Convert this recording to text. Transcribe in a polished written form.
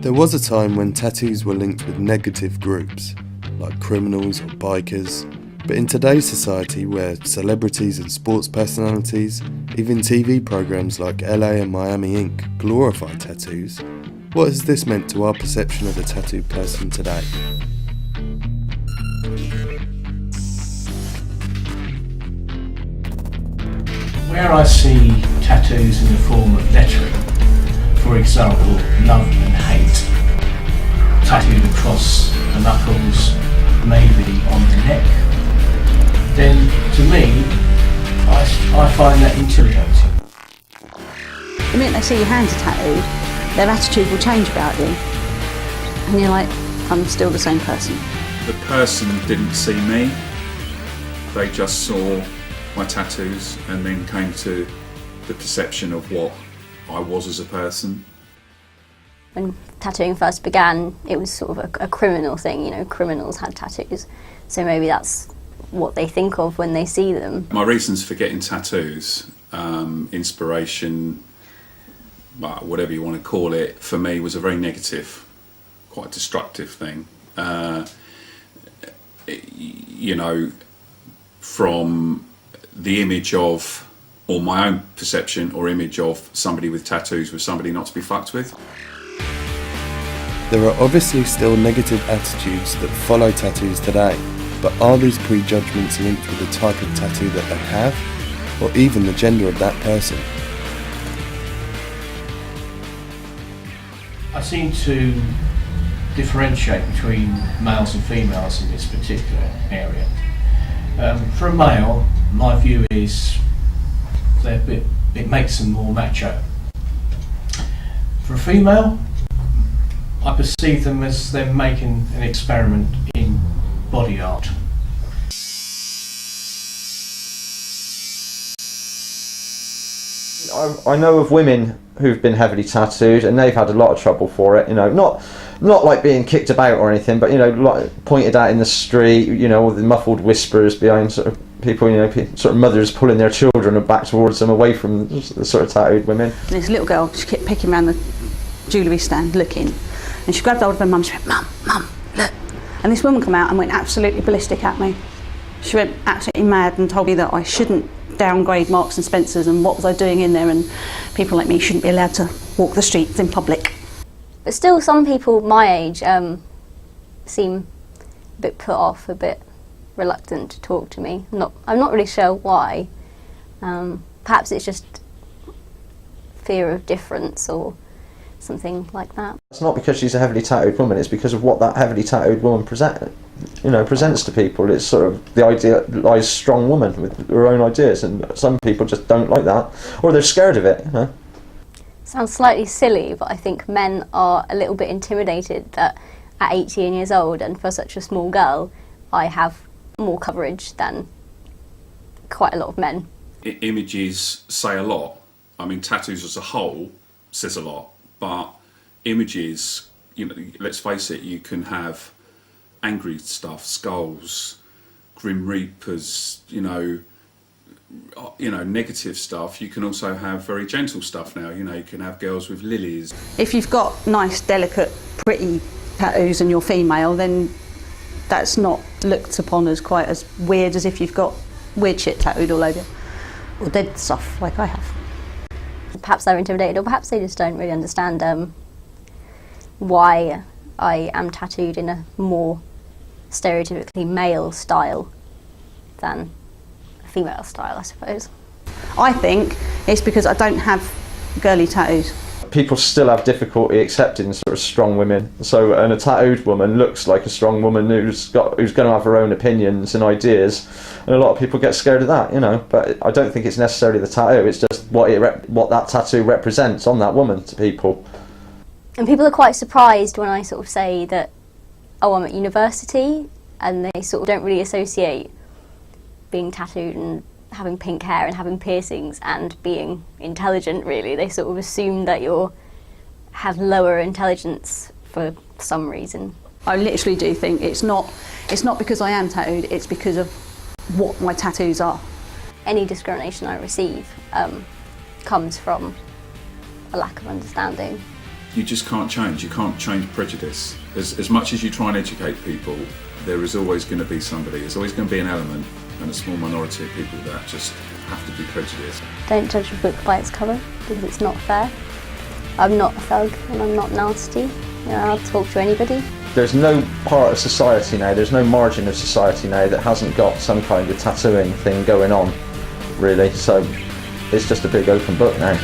There was a time when tattoos were linked with negative groups, like criminals or bikers, but in today's society where celebrities and sports personalities, even TV programmes like LA and Miami Ink glorify tattoos, what has this meant to our perception of a tattooed person today? Where I see tattoos in the form of lettering, for example, love and hate, tattooed across the knuckles, maybe on the neck, then to me, I find that intimidating. The minute they see your hands are tattooed, their attitude will change about you. And you're like, I'm still the same person. The person didn't see me, they just saw my tattoos and then came to the perception of what I was as a person. When tattooing first began, it was sort of a criminal thing, you know, criminals had tattoos. So maybe that's what they think of when they see them. My reasons for getting tattoos, inspiration, whatever you want to call it, for me was a very negative, quite destructive thing. You know, from the image of, or my own perception or image of somebody with tattoos was somebody not to be fucked with. There are obviously still negative attitudes that follow tattoos today, but are these prejudgments linked with the type of tattoo that they have, or even the gender of that person? I seem to differentiate between males and females in this particular area. For a male, my view is it makes them more macho. For a female, I perceive them as them making an experiment in body art. I know of women who've been heavily tattooed and they've had a lot of trouble for it, you know, not like being kicked about or anything, but, you know, like pointed at in the street, you know, all the muffled whispers behind sort of people, you know, sort of mothers pulling their children back towards them, away from the sort of tattooed women. And this little girl, she kept picking around the jewellery stand looking, and she grabbed hold of her mum, she went, Mum, look. And this woman came out and went absolutely ballistic at me. She went absolutely mad and told me that I shouldn't downgrade Marks and Spencer's and what was I doing in there, and people like me shouldn't be allowed to walk the streets in public. But still, some people my age seem a bit put off, a bit reluctant to talk to me. I'm not really sure why. Perhaps it's just fear of difference or something like that. It's not because she's a heavily tattooed woman, it's because of what that heavily tattooed woman presents to people. It's sort of the idealised strong woman with her own ideas, and some people just don't like that, or they're scared of it, you know. Sounds slightly silly, but I think men are a little bit intimidated that at 18 years old, and for such a small girl, I have more coverage than quite a lot of men. Images say a lot. I mean, tattoos as a whole says a lot, but images, you know, let's face it, you can have angry stuff, skulls, grim reapers, you know, negative stuff. You can also have very gentle stuff now. You know, you can have girls with lilies. If you've got nice, delicate, pretty tattoos and you're female, then that's not looked upon as quite as weird as if you've got weird shit tattooed all over you, or dead stuff like I have. Perhaps they're intimidated, or perhaps they just don't really understand why I am tattooed in a more stereotypically male style than a female style, I suppose. I think it's because I don't have girly tattoos. People still have difficulty accepting sort of strong women. So, and a tattooed woman looks like a strong woman who's going to have her own opinions and ideas, and a lot of people get scared of that, you know. But I don't think it's necessarily the tattoo. It's just what that tattoo represents on that woman to people. And people are quite surprised when I sort of say that, oh, I'm at university, and they sort of don't really associate being tattooed and having pink hair and having piercings and being intelligent, really. They sort of assume that you have lower intelligence for some reason. I literally do think it's not because I am tattooed, it's because of what my tattoos are. Any discrimination I receive comes from a lack of understanding you just can't change. You can't change prejudice. As much as you try and educate people, there is always going to be somebody. There's always going to be an element and a small minority of people that just have to be prejudiced. Don't judge a book by its cover, because it's not fair. I'm not a thug and I'm not nasty. I'll talk to anybody. There's no part of society now, there's no margin of society now that hasn't got some kind of tattooing thing going on, really. So it's just a big open book now.